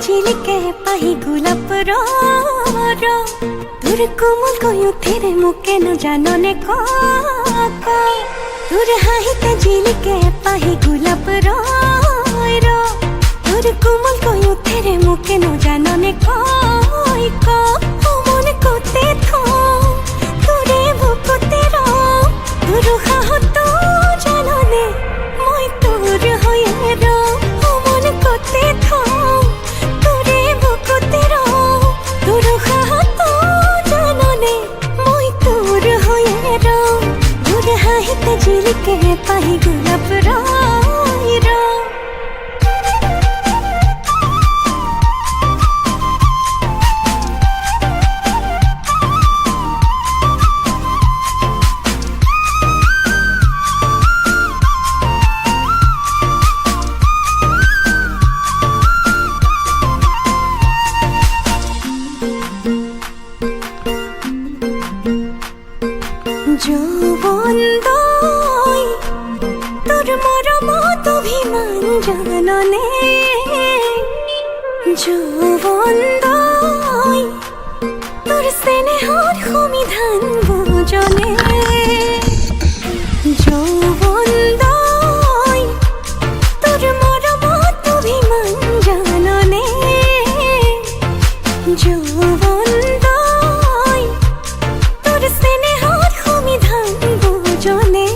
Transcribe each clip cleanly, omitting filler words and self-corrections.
झिलके पाही गुलाब रो तुर कोमल कोयु तेरे मुके न जानो ने को तुर हाहिते झिलके पाही गुलाब रो तुर कोमल कोयु तेरे मुके न जानो ने को मन कोते थो तुरे बुकुते रो तुर हाहो तो जानो ने मोय तुर होये रो मन कोते थो झिलके पाही गुलाब रो জাননে যৌবনদয় তোর স্নেহর সমিধান বুঝনে যৌবনদয় তোর মরমত অভিমান জাননে যৌবনদয় তোর স্নেহর সমিধান বুঝনে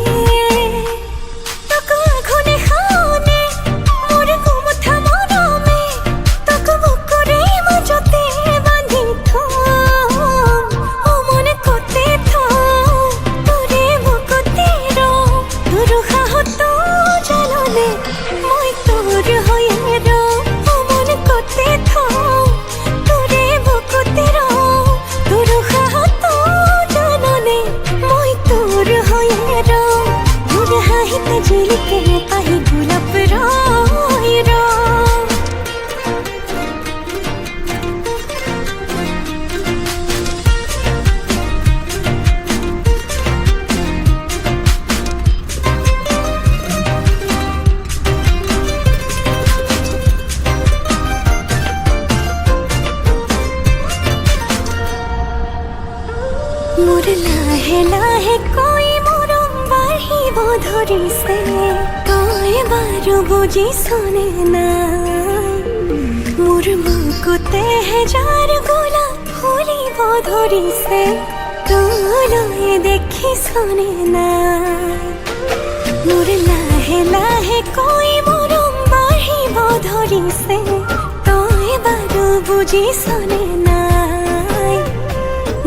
झिलके पाही गुलाब रो मोर लाहे लाहे कोई मोरम बाहिब धरिसे कय बार बुझी सुने ना मोर बुकुते जार गोला फुलिब धरिसे तोलए देखि सुने ना मोर लाहे लाहे कोई मोरम बाहिब धरिसे कय बार बुझी सुने ना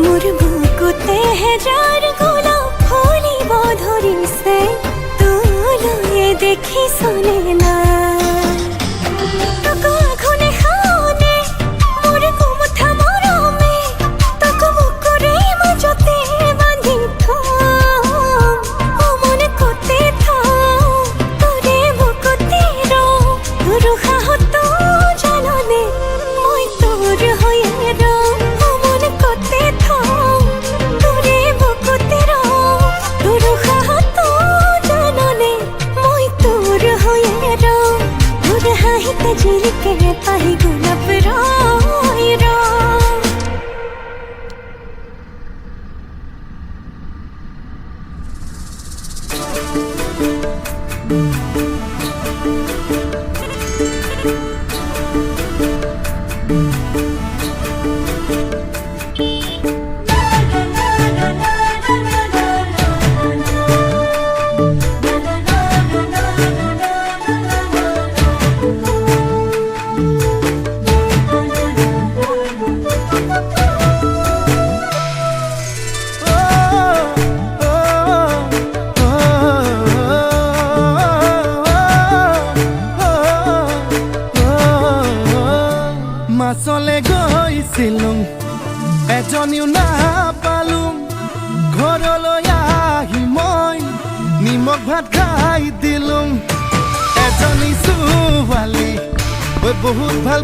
मोर बुकुते जार गोला फुलिब धरिसे तोलए देखि सुने ना झिलके पाही गुलाब रो কামলে গৈছিলো এজনীও নাপালো ঘৰলৈ আহি মই নিমখ ভাত খাই দিলো এজনী ছোৱালী বহুত ভাল